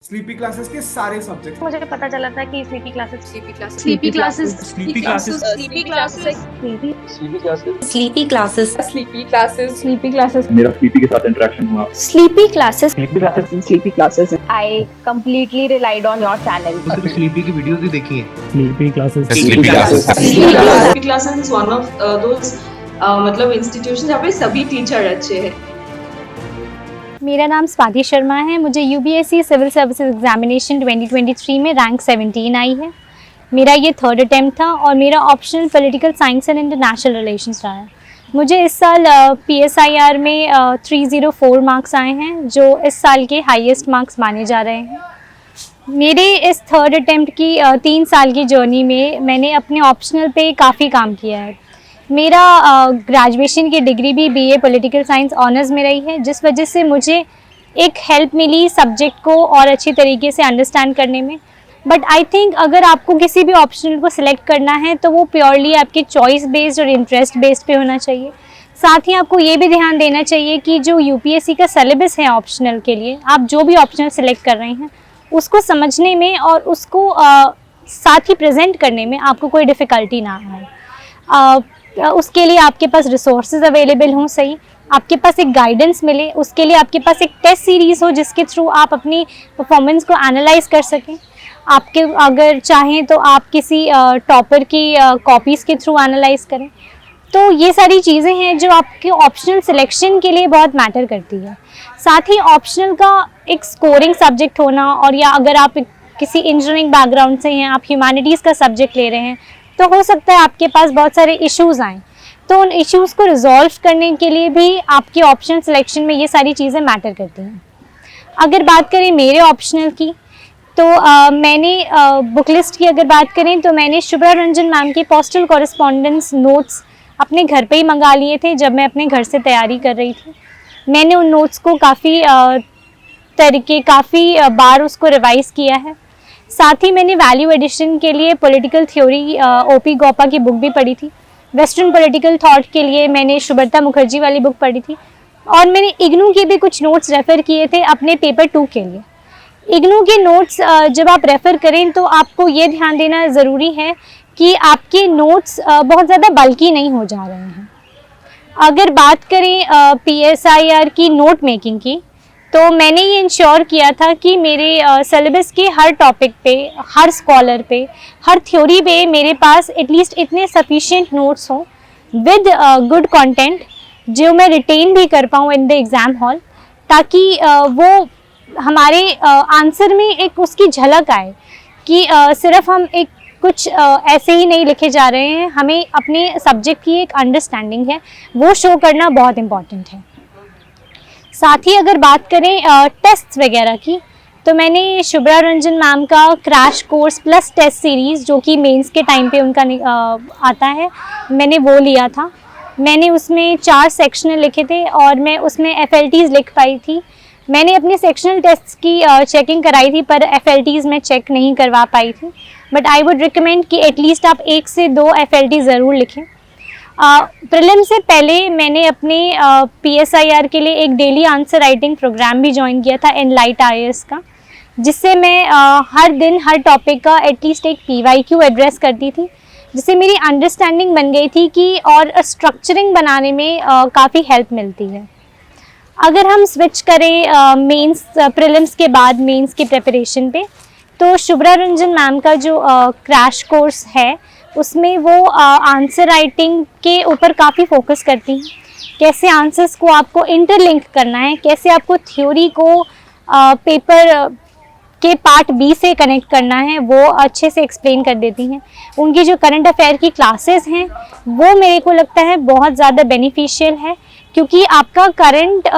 Sleepy classes के सारे subject मुझे पता चला था कि स्लीपी क्लासेस स्लीपी क्लासेस मेरा स्लीपी के साथ इंटरेक्शन हुआ। Sleepy classes I completely relied on your channel. Sleepy की वीडियोस भी देखी है। Sleepy classes sleepy classes is one of those मतलब इंस्टीट्यूशन जहाँ पे सभी टीचर अच्छे हैं। मेरा नाम स्वाति शर्मा है। मुझे यूपीएससी सिविल सर्विसेज एग्जामिनेशन 2023 में रैंक 17 आई है। मेरा ये थर्ड अटैम्प्ट था और मेरा optional political science and international relations रहा है। मुझे इस साल PSIR में 304 मार्क्स आए हैं, जो इस साल के हाईएस्ट मार्क्स माने जा रहे हैं। मेरे इस थर्ड अटैम्प्ट की 3 साल की जर्नी में मैंने अपने ऑप्शनल पे काफ़ी काम किया है। मेरा ग्रेजुएशन की डिग्री भी BA पॉलिटिकल साइंस ऑनर्स में रही है, जिस वजह से मुझे एक हेल्प मिली सब्जेक्ट को और अच्छी तरीके से अंडरस्टैंड करने में। बट आई थिंक अगर आपको किसी भी ऑप्शनल को सिलेक्ट करना है तो वो प्योरली आपके चॉइस बेस्ड और इंटरेस्ट बेस्ड पे होना चाहिए। साथ ही आपको ये भी ध्यान देना चाहिए कि जो UPSC का सिलेबस है ऑप्शनल के लिए, आप जो भी ऑप्शनल सिलेक्ट कर रहे हैं उसको समझने में और उसको साथ ही प्रेजेंट करने में आपको कोई डिफ़िकल्टी ना आए। उसके लिए आपके पास रिसोर्सेज अवेलेबल हों, सही आपके पास एक गाइडेंस मिले, उसके लिए आपके पास एक टेस्ट सीरीज़ हो जिसके थ्रू आप अपनी परफॉर्मेंस को एनालाइज कर सकें। आपके अगर चाहें तो आप किसी टॉपर की कॉपीज़ के थ्रू एनालाइज करें। तो ये सारी चीज़ें हैं जो आपके ऑप्शनल सिलेक्शन के लिए बहुत मैटर करती है। साथ ही ऑप्शनल का एक स्कोरिंग सब्जेक्ट होना, और या अगर आप किसी इंजीनियरिंग बैकग्राउंड से हैं, आप ह्यूमैनिटीज़ का सब्जेक्ट ले रहे हैं, तो हो सकता है आपके पास बहुत सारे इश्यूज़ आएँ। तो उन इश्यूज़ को रिजॉल्व करने के लिए भी आपके ऑप्शनल सिलेक्शन में ये सारी चीज़ें मैटर करती हैं। अगर बात करें मेरे ऑप्शनल की, तो मैंने बुक लिस्ट की अगर बात करें तो मैंने शुभ्रा रंजन मैम के पोस्टल कॉरेस्पॉन्डेंस नोट्स अपने घर पे ही मंगा लिए थे जब मैं अपने घर से तैयारी कर रही थी। मैंने उन नोट्स को काफ़ी बार उसको रिवाइज़ किया है। साथ ही मैंने वैल्यू एडिशन के लिए पॉलिटिकल थ्योरी OP गौपा की बुक भी पढ़ी थी। वेस्टर्न पॉलिटिकल थॉट के लिए मैंने सुब्रता मुखर्जी वाली बुक पढ़ी थी, और मैंने इग्नू के भी कुछ नोट्स रेफ़र किए थे अपने पेपर 2 के लिए। इग्नू के नोट्स जब आप रेफ़र करें तो आपको ये ध्यान देना ज़रूरी है कि आपके नोट्स बहुत ज़्यादा बल्कि नहीं हो जा रहे हैं। अगर बात करें PSIR की नोट मेकिंग की, तो मैंने ये इंश्योर किया था कि मेरे सिलेबस के हर टॉपिक पे, हर स्कॉलर पे, हर थ्योरी पे मेरे पास एटलीस्ट इतने सफिशिएंट नोट्स हों विद गुड कंटेंट, जो मैं रिटेन भी कर पाऊँ इन द एग्ज़ाम हॉल, ताकि वो हमारे आंसर में एक उसकी झलक आए कि सिर्फ हम एक कुछ ऐसे ही नहीं लिखे जा रहे हैं, हमें अपने सब्जेक्ट की एक अंडरस्टैंडिंग है, वो शो करना बहुत इम्पॉर्टेंट है। साथ ही अगर बात करें टेस्ट्स वगैरह की, तो मैंने शुभ्रा रंजन मैम का crash course plus test series, जो कि मेंस के टाइम पे उनका आता है, मैंने वो लिया था। मैंने उसमें 4 सेक्शनल लिखे थे और मैं उसमें FLTs लिख पाई थी। मैंने अपने सेक्शनल टेस्ट्स की चेकिंग कराई थी, पर FLTs मैं चेक नहीं करवा पाई थी। बट आई वुड रिकमेंड कि एटलीस्ट आप 1 से 2 FLT ज़रूर लिखें। प्रीलिम से पहले मैंने अपने PSIR के लिए एक डेली आंसर राइटिंग प्रोग्राम भी ज्वाइन किया था एनलाइट IAS का, जिससे मैं हर दिन हर टॉपिक का एटलीस्ट एक PYQ एड्रेस करती थी, जिससे मेरी अंडरस्टैंडिंग बन गई थी कि और स्ट्रक्चरिंग बनाने में काफ़ी हेल्प मिलती है। अगर हम स्विच करें मेंस प्रीलिम्स के बाद मेंस की प्रिपरेशन पे, तो शुभ्रा रंजन मैम का जो क्रैश कोर्स है उसमें वो आंसर राइटिंग के ऊपर काफ़ी फोकस करती हैं। कैसे आंसर्स को आपको इंटरलिंक करना है, कैसे आपको थ्योरी को पेपर के पार्ट B से कनेक्ट करना है, वो अच्छे से एक्सप्लेन कर देती हैं। उनकी जो करंट अफेयर की क्लासेस हैं वो मेरे को लगता है बहुत ज़्यादा बेनिफिशियल है, क्योंकि आपका करंट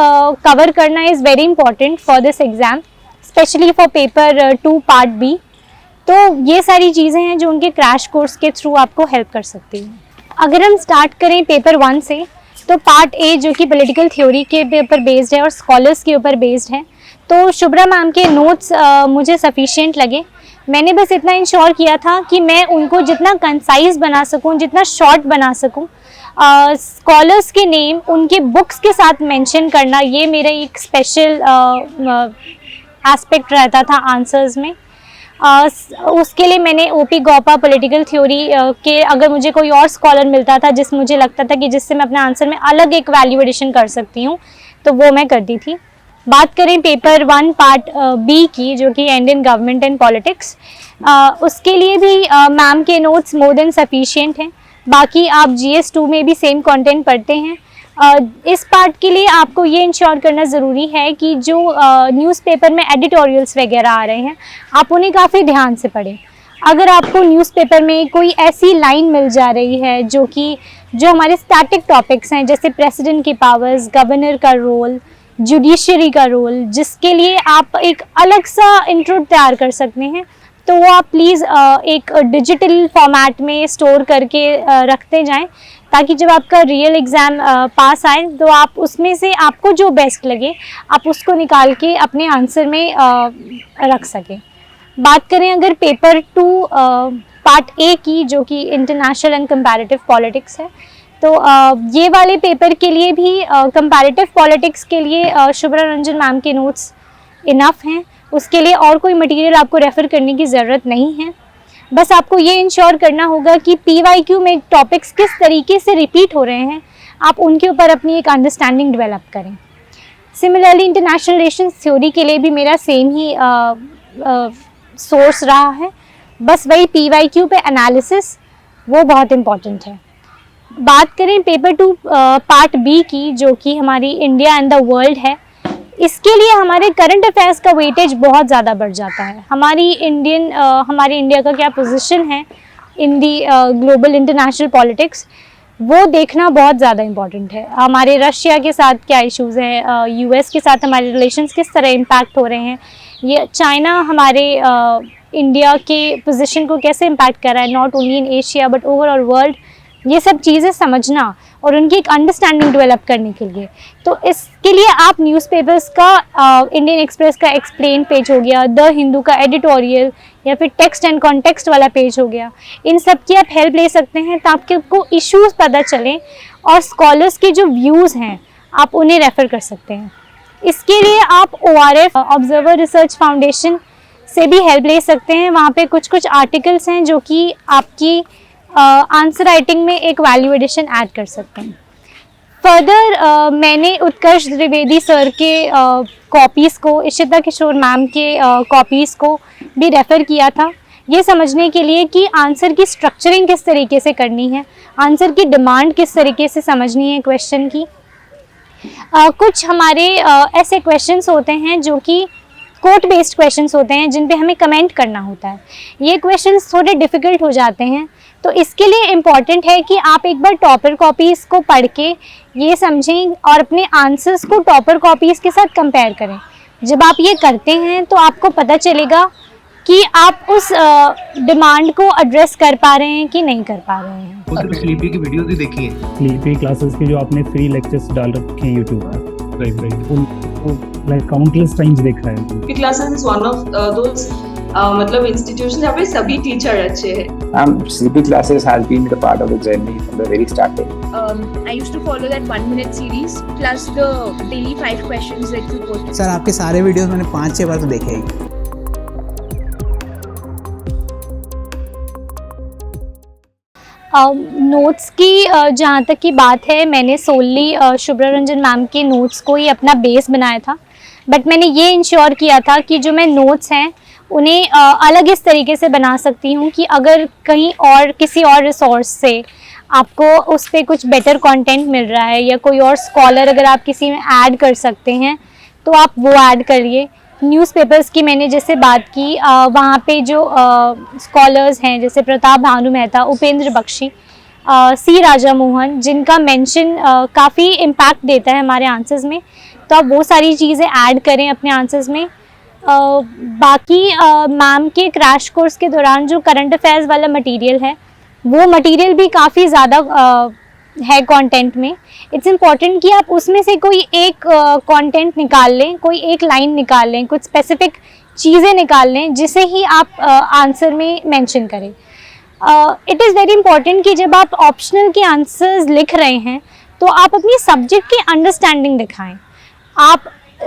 कवर करना is very important for this exam, specially for paper 2 part B। तो ये सारी चीज़ें हैं जो उनके क्रैश कोर्स के थ्रू आपको हेल्प कर सकती हैं। अगर हम स्टार्ट करें पेपर 1 से, तो पार्ट A जो कि पॉलिटिकल थ्योरी के ऊपर बेस्ड है और स्कॉलर्स के ऊपर बेस्ड है, तो शुभ्रा मैम के नोट्स मुझे सफिशिएंट लगे। मैंने बस इतना इंश्योर किया था कि मैं उनको जितना कंसाइज बना सकूं, जितना शॉर्ट बना सकूं। स्कॉलर्स के नेम उनके बुक्स के साथ मेंशन करना, ये मेरा एक स्पेशल एस्पेक्ट रहता था आंसर्स में। उसके लिए मैंने ओपी गौपा पॉलिटिकल थ्योरी के अगर मुझे कोई और स्कॉलर मिलता था जिस मुझे लगता था कि जिससे मैं अपने आंसर में अलग एक वैल्यू एडिशन कर सकती हूँ तो वो मैं करती थी। बात करें पेपर 1 पार्ट बी की, जो कि इंडियन गवर्नमेंट एंड पॉलिटिक्स, उसके लिए भी मैम के नोट्स मोर देन सफिशिएंट हैं। बाकी आप GS2 में भी सेम कंटेंट पढ़ते हैं। इस पार्ट के लिए आपको ये इंश्योर करना ज़रूरी है कि जो न्यूज़पेपर में एडिटोरियल्स वगैरह आ रहे हैं आप उन्हें काफ़ी ध्यान से पढ़ें। अगर आपको न्यूज़पेपर में कोई ऐसी लाइन मिल जा रही है जो हमारे स्टैटिक टॉपिक्स हैं, जैसे प्रेसिडेंट की पावर्स, गवर्नर का रोल, जुडिशरी का रोल, जिसके लिए आप एक अलग सा इंट्रो तैयार कर सकते हैं, तो वो आप प्लीज़ एक डिजिटल फॉर्मेट में स्टोर करके रखते जाएं, ताकि जब आपका रियल एग्ज़ाम पास आए तो आप उसमें से आपको जो बेस्ट लगे आप उसको निकाल के अपने आंसर में रख सकें। बात करें अगर पेपर 2 पार्ट ए की, जो कि इंटरनेशनल एंड कंपैरेटिव पॉलिटिक्स है, तो ये वाले पेपर के लिए भी कंपैरेटिव पॉलिटिक्स के लिए शुभ्रा रंजन मैम के नोट्स इनफ हैं। उसके लिए और कोई मटेरियल आपको रेफ़र करने की ज़रूरत नहीं है। बस आपको ये इंश्योर करना होगा कि PYQ में टॉपिक्स किस तरीके से रिपीट हो रहे हैं, आप उनके ऊपर अपनी एक अंडरस्टैंडिंग डेवलप करें। सिमिलरली इंटरनेशनल रिलेशंस थ्योरी के लिए भी मेरा सेम ही सोर्स रहा है। बस वही PYQ पे एनालिसिस, वो बहुत इम्पॉर्टेंट है। बात करें पेपर 2 पार्ट बी की, जो कि हमारी इंडिया एंड द वर्ल्ड है, इसके लिए हमारे करंट अफेयर्स का वेटेज बहुत ज़्यादा बढ़ जाता है। हमारे इंडिया का क्या पोजीशन है इन दी ग्लोबल इंटरनेशनल पॉलिटिक्स, वो देखना बहुत ज़्यादा इम्पॉर्टेंट है। हमारे रशिया के साथ क्या इश्यूज़ हैं, US के साथ हमारे रिलेशंस किस तरह इम्पैक्ट हो रहे हैं, ये चाइना हमारे इंडिया के पोजीशन को कैसे इम्पैक्ट कर रहा है, not only in Asia but overall world, ये सब चीज़ें समझना और उनकी एक अंडरस्टैंडिंग डेवलप करने के लिए, तो इसके लिए आप न्यूज़पेपर्स का इंडियन एक्सप्रेस का एक्सप्लेन पेज हो गया, द हिंदू का एडिटोरियल, या फिर टेक्स्ट एंड कॉन्टेक्स्ट वाला पेज हो गया, इन सब की आप हेल्प ले सकते हैं ताकि आपको इश्यूज़ पता चलें और स्कॉलर्स के जो व्यूज़ हैं आप उन्हें रेफ़र कर सकते हैं। इसके लिए आप ORF ऑब्जर्वर रिसर्च फाउंडेशन से भी हेल्प ले सकते हैं। वहाँ पे कुछ आर्टिकल्स हैं जो कि आपकी आंसर राइटिंग में एक वैल्यू एडिशन ऐड कर सकते हैं। फर्दर मैंने उत्कर्ष द्विवेदी सर के कॉपीज़ को, इशिता किशोर मैम के कॉपीज़ को भी रेफ़र किया था, ये समझने के लिए कि आंसर की स्ट्रक्चरिंग किस तरीके से करनी है, आंसर की डिमांड किस तरीके से समझनी है क्वेश्चन की। कुछ हमारे ऐसे क्वेश्चंस होते हैं जो कि कोट बेस्ड क्वेश्चंस होते हैं जिन पे हमें कमेंट करना होता है। ये क्वेश्चंस थोड़े डिफ़िकल्ट हो जाते हैं, तो इसके लिए इम्पॉर्टेंट है कि आप एक बार टॉपर कॉपीज़ को पढ़ के ये समझें और अपने आंसर्स को टॉपर कॉपीज़ के साथ कंपेयर करें। जब आप ये करते हैं तो आपको पता चलेगा कि आप उस डिमांड को एड्रेस कर पा रहे हैं कि नहीं कर पा रहे हैं। वो सिर्फ स्लीपी की वीडियोस ही देखी है। स्लीपी क्लासेस के जो आपने फ्री लेक्चर्स डाल रखे हैं यूट्यूब पर, राइट, उनको लाइक काउंटलेस टाइम्स देखा है। Sleepy classes is one of those मतलब इंस्टीट्यूशन जहाँ पे सभी टीचर अच्छे हैं। CP classes has been the part of the journey from the very starting. I used to follow that 1 minute series plus the daily 5 questions that you post. Sir आपके सारे videos मैंने 5-6 बार तो देखे ही। नोट्स की जहाँ तक की बात है, मैंने सोली शुभ्रा रंजन मैम के नोट्स को ही अपना बेस बनाया था, बट मैंने ये इंश्योर किया था कि जो मैं नोट्स हैं उन्हें अलग इस तरीके से बना सकती हूँ कि अगर कहीं और किसी और रिसोर्स से आपको उस पर कुछ बेटर कंटेंट मिल रहा है या कोई और स्कॉलर अगर आप किसी में ऐड कर सकते हैं तो आप वो ऐड करिए। न्यूज़पेपर्स की मैंने जैसे बात की, वहाँ पे जो स्कॉलर्स हैं जैसे प्रताप भानु मेहता, उपेंद्र बख्शी, सी राजा मोहन, जिनका मेंशन काफ़ी इम्पैक्ट देता है हमारे आंसर्स में, तो आप वो सारी चीज़ें ऐड करें अपने आंसर्स में। बाकी मैम के क्रैश कोर्स के दौरान जो करंट अफेयर्स वाला मटेरियल है वो मटेरियल भी काफ़ी ज़्यादा है कंटेंट में। इट्स इम्पॉर्टेंट कि आप उसमें से कोई एक कंटेंट निकाल लें, कोई एक लाइन निकाल लें, कुछ स्पेसिफिक चीज़ें निकाल लें जिसे ही आप आंसर में मेंशन करें। इट इज़ वेरी इंपॉर्टेंट कि जब आप ऑप्शनल के आंसर्स लिख रहे हैं तो आप अपनी सब्जेक्ट की अंडरस्टैंडिंग दिखाएं। आप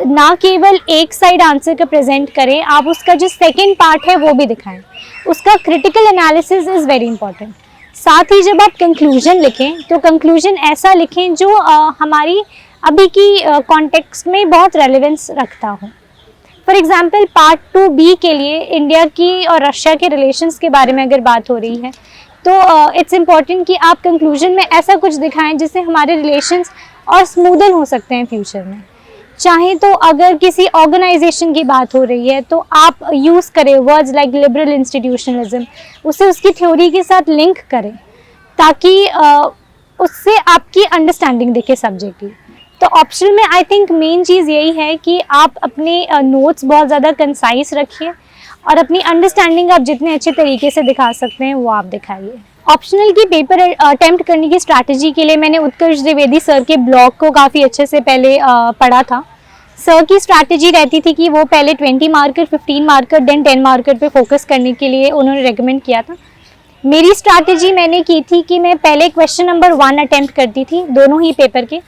ना केवल एक साइड आंसर का प्रेजेंट करें, आप उसका जो सेकंड पार्ट है वो भी दिखाएं। उसका critical analysis is very important. साथ ही जब आप कंक्लूजन लिखें तो कंक्लूजन ऐसा लिखें जो हमारी अभी की कॉन्टेक्स्ट में बहुत रेलेवेंस रखता हो। फॉर एग्जांपल पार्ट 2B के लिए इंडिया की और रशिया के रिलेशंस के बारे में अगर बात हो रही है तो इट्स इम्पॉर्टेंट कि आप कंक्लूजन में ऐसा कुछ दिखाएं जिससे हमारे रिलेशंस और स्मूदन हो सकते हैं फ्यूचर में। चाहे तो अगर किसी ऑर्गेनाइजेशन की बात हो रही है तो आप यूज़ करें वर्ड्स लाइक लिबरल इंस्टीट्यूशनलिज्म, उसे उसकी थ्योरी के साथ लिंक करें ताकि उससे आपकी अंडरस्टैंडिंग दिखे सब्जेक्ट की। तो ऑप्शनल में आई थिंक मेन चीज़ यही है कि आप अपने नोट्स बहुत ज़्यादा कंसाइज रखिए और अपनी अंडरस्टैंडिंग आप जितने अच्छे तरीके से दिखा सकते हैं वो आप दिखाइए। ऑप्शनल की पेपर अटेम्प्ट करने की स्ट्रैटेजी के लिए मैंने उत्कर्ष द्विवेदी सर के ब्लॉग को काफ़ी अच्छे से पहले पढ़ा था। सर की स्ट्रैटेजी रहती थी कि वो पहले 20 मार्कर, 15 मार्कर, देन 10 मार्कर पे फोकस करने के लिए उन्होंने रेकमेंड किया था। मेरी स्ट्रैटेजी मैंने की थी कि मैं पहले क्वेश्चन नंबर 1 अटेम्प्ट करती थी दोनों ही पेपर के,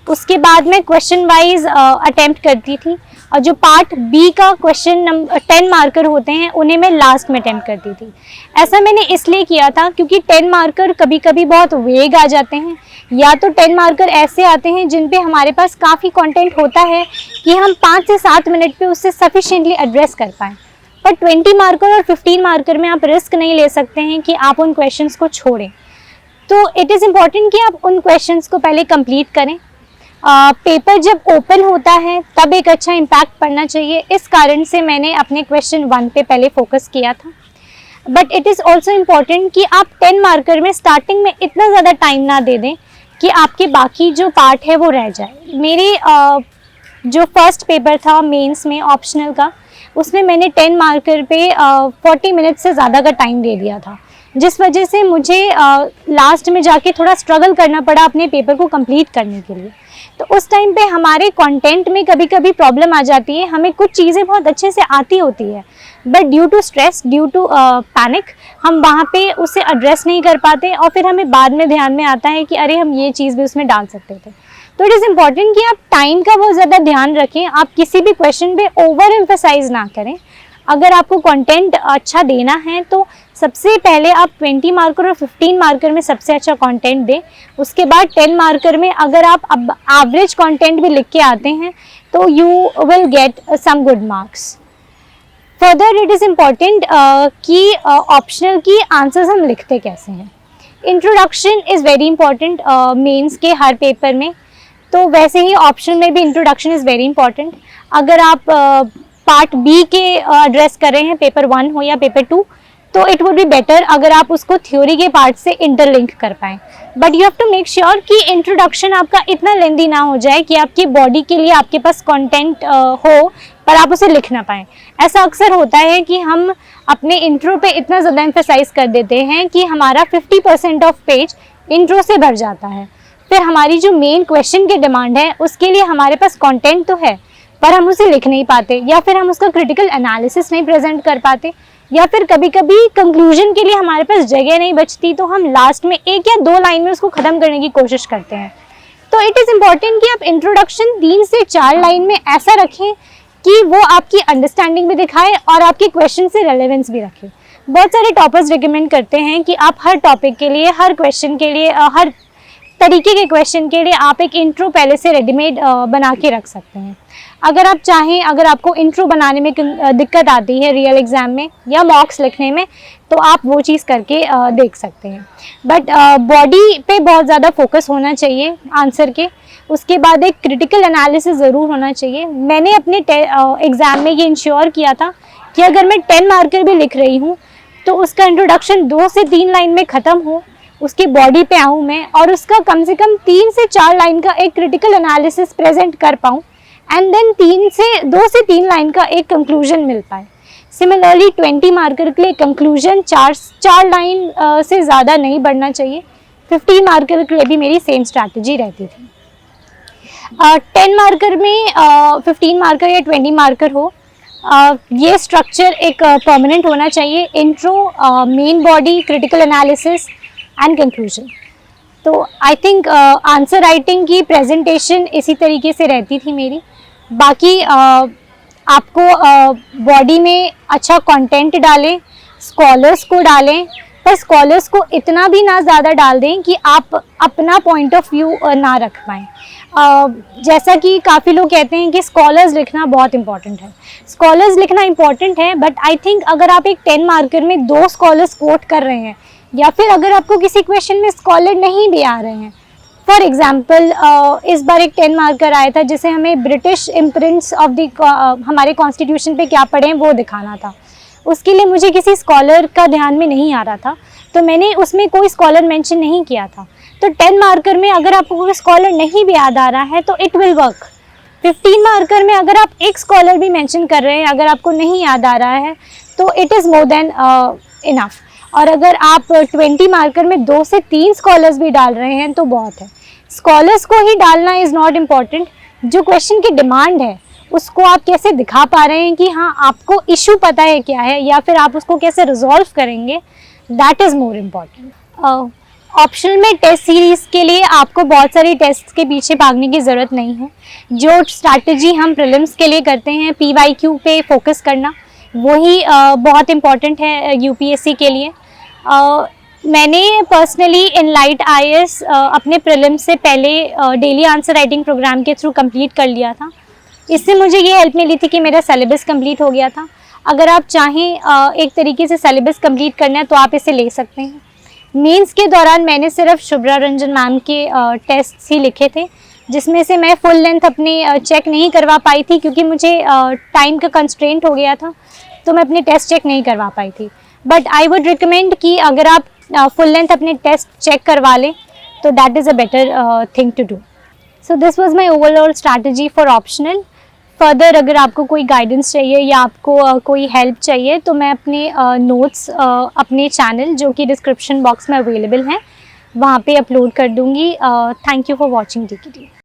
उसके बाद मैं क्वेश्चन वाइज अटेम्प्ट करती थी और जो पार्ट बी का क्वेश्चन नंबर 10 मार्कर होते हैं उन्हें मैं लास्ट में अटेम्प्ट करती थी। ऐसा मैंने इसलिए किया था क्योंकि 10 मार्कर कभी कभी बहुत वेग आ जाते हैं, या तो 10 मार्कर ऐसे आते हैं जिन पे हमारे पास काफ़ी कंटेंट होता है कि हम 5 से 7 मिनट पे उससे सफिशिएंटली एड्रेस कर पाएँ। पर 20 मार्कर और 15 मार्कर में आप रिस्क नहीं ले सकते हैं कि आप उन क्वेश्चंस को छोड़ें। तो इट इज़ इम्पॉर्टेंट कि आप उन क्वेश्चंस को पहले कंप्लीट करें। पेपर जब ओपन होता है तब एक अच्छा इम्पैक्ट पड़ना चाहिए, इस कारण से मैंने अपने क्वेश्चन 1 पे पहले फोकस किया था। But it is also important कि आप 10 मार्कर में स्टार्टिंग में इतना ज़्यादा टाइम ना दे दें कि आपके बाकी जो पार्ट है वो रह जाए। मेरी जो फर्स्ट पेपर था मेंस में ऑप्शनल का, उसमें मैंने 10 मार्कर पे 40 मिनट से ज़्यादा का टाइम दे दिया था, जिस वजह से मुझे लास्ट में जाके थोड़ा स्ट्रगल करना पड़ा अपने पेपर को कंप्लीट करने के लिए। तो उस टाइम पे हमारे कंटेंट में कभी कभी प्रॉब्लम आ जाती है, हमें कुछ चीज़ें बहुत अच्छे से आती होती है but due to stress, due to panic हम वहाँ पे उसे एड्रेस नहीं कर पाते और फिर हमें बाद में ध्यान में आता है कि अरे हम ये चीज़ भी उसमें डाल सकते थे। तो इट इज़ इम्पॉर्टेंट कि आप टाइम का बहुत ज़्यादा ध्यान रखें, आप किसी भी क्वेश्चन पे ओवर एम्फेसाइज ना करें। अगर आपको कंटेंट अच्छा देना है तो सबसे पहले आप 20 मार्कर और 15 मार्कर में सबसे अच्छा कंटेंट दें। उसके बाद 10 मार्कर में अगर आप अब एवरेज कंटेंट भी लिख के आते हैं तो you will get some good marks. Further it is important कि ऑप्शनल की आंसर्स हम लिखते कैसे हैं। Introduction is very important mains के हर पेपर में, तो वैसे ही ऑप्शनल में भी इंट्रोडक्शन इज़ वेरी इंपॉर्टेंट। अगर आप पार्ट बी के एड्रेस कर रहे हैं, पेपर 1 हो या पेपर 2, तो इट वुड बी बेटर अगर आप उसको थ्योरी के पार्ट से इंटरलिंक कर पाएँ। But you have to make sure कि इंट्रोडक्शन आपका इतना लेंदी ना हो जाए कि आपकी बॉडी के लिए आपके पास कंटेंट हो पर आप उसे लिख ना पाएँ। ऐसा अक्सर होता है कि हम अपने इंट्रो पे इतना ज़्यादा एम्फेसाइज कर देते हैं कि हमारा 50% ऑफ पेज इंट्रो से भर जाता है। फिर हमारी जो मेन क्वेश्चन की डिमांड है उसके लिए हमारे पास कंटेंट तो है पर हम उसे लिख नहीं पाते, या फिर हम उसका क्रिटिकल एनालिसिस नहीं प्रेजेंट कर पाते, या फिर कभी कभी कंक्लूजन के लिए हमारे पास जगह नहीं बचती तो हम लास्ट में 1 या 2 लाइन में उसको ख़त्म करने की कोशिश करते हैं। तो इट इज़ इम्पॉर्टेंट कि आप इंट्रोडक्शन 3 से 4 लाइन में ऐसा रखें कि वो आपकी अंडरस्टैंडिंग भी दिखाए और आपके क्वेश्चन से रेलेवेंस भी रखे। बहुत सारे टॉपर्स रिकमेंड करते हैं कि आप हर टॉपिक के लिए, हर क्वेश्चन के लिए, हर तरीके के क्वेश्चन के लिए आप एक इंट्रो पहले से रेडीमेड बना के रख सकते हैं। अगर आप चाहें, अगर आपको इंट्रो बनाने में दिक्कत आती है रियल एग्ज़ाम में या मॉक्स लिखने में, तो आप वो चीज़ करके देख सकते हैं। बट बॉडी पे बहुत ज़्यादा फोकस होना चाहिए आंसर के। उसके बाद एक क्रिटिकल एनालिसिस ज़रूर होना चाहिए। मैंने अपने एग्ज़ाम में ये इंश्योर किया था कि अगर मैं 10 मार्कर भी लिख रही हूँ तो उसका इंट्रोडक्शन 2 से 3 लाइन में ख़त्म हो, उसकी बॉडी पे आऊँ मैं और उसका कम से कम 3 से 4 लाइन का एक क्रिटिकल एनालिसिस प्रेजेंट कर पाऊँ एंड देन 2 से 3 लाइन का एक कंक्लूजन मिल पाए। सिमिलरली 20 मार्कर के लिए कंक्लूजन 4 लाइन से ज़्यादा नहीं बढ़ना चाहिए। 15 मार्कर के लिए भी मेरी सेम स्ट्रैटेजी रहती थी। 10 मार्कर में 15 मार्कर या 20 मार्कर हो, ये स्ट्रक्चर एक परमानेंट होना चाहिए। Intro, main body, critical analysis and conclusion. तो आई थिंक आंसर राइटिंग की प्रेजेंटेशन इसी तरीके से रहती थी मेरी। बाकी आपको बॉडी में अच्छा कंटेंट डालें, स्कॉलर्स को डालें, पर स्कॉलर्स को इतना भी ना ज़्यादा डाल दें कि आप अपना पॉइंट ऑफ व्यू ना रख पाएँ। जैसा कि काफ़ी लोग कहते हैं कि स्कॉलर्स लिखना बहुत इंपॉर्टेंट है। स्कॉलर्स लिखना इंपॉर्टेंट है, बट आई थिंक अगर आप एक 10 मार्कर में 2 स्कॉलर्स कोट कर रहे हैं, या फिर अगर आपको किसी क्वेश्चन में स्कॉलर नहीं भी आ रहे हैं, फॉर एग्जाम्पल इस बार एक 10 मार्कर आया था जिसे हमें ब्रिटिश इम्प्रिंट्स ऑफ द हमारे कॉन्स्टिट्यूशन पे क्या पढ़े हैं वो दिखाना था। उसके लिए मुझे किसी स्कॉलर का ध्यान में नहीं आ रहा था, तो मैंने उसमें कोई स्कॉलर मेंशन नहीं किया था। तो 10 मार्कर में अगर आपको कोई स्कॉलर नहीं भी याद आ रहा है तो इट विल वर्क। 15 मार्कर में अगर आप एक स्कॉलर भी मेंशन कर रहे हैं, अगर आपको नहीं याद आ रहा है तो it is more than enough. और अगर आप 20 मार्कर में 2 से 3 स्कॉलर्स भी डाल रहे हैं तो बहुत है। स्कॉलर्स को ही डालना इज़ नॉट इम्पॉर्टेंट, जो क्वेश्चन की डिमांड है उसको आप कैसे दिखा पा रहे हैं कि हाँ आपको इशू पता है क्या है, या फिर आप उसको कैसे रिजॉल्व करेंगे, that is more important. Optional में टेस्ट सीरीज़ के लिए आपको बहुत सारी टेस्ट के पीछे भागने की ज़रूरत नहीं है। जो स्ट्रैटेजी हम प्रीलिम्स के लिए करते हैं, PYQ पे फोकस करना, वही बहुत इम्पॉर्टेंट है UPSC के लिए। मैंने पर्सनली इनलाइट IAS अपने प्रीलिम्स से पहले डेली आंसर राइटिंग प्रोग्राम के थ्रू कंप्लीट कर लिया था। इससे मुझे ये हेल्प मिली थी कि मेरा सिलेबस कंप्लीट हो गया था। अगर आप चाहें एक तरीके से सिलेबस कंप्लीट करना है तो आप इसे ले सकते हैं। मेंस के दौरान मैंने सिर्फ शुभ्रा रंजन मैम के टेस्ट ही लिखे थे, जिसमें से मैं फुल लेंथ अपने चेक नहीं करवा पाई थी क्योंकि मुझे टाइम का कंस्ट्रेंट हो गया था, तो मैं अपने टेस्ट चेक नहीं करवा पाई थी। बट आई वुड रिकमेंड कि अगर आप फुल लेंथ अपने टेस्ट चेक करवा लें तो that is a better thing to do. So this was my overall strategy for optional. Further अगर आपको कोई गाइडेंस चाहिए या आपको कोई हेल्प चाहिए तो मैं अपने नोट्स अपने चैनल, जो कि डिस्क्रिप्शन बॉक्स में अवेलेबल हैं, वहाँ पे अपलोड कर दूँगी। Thank you for watching DKD।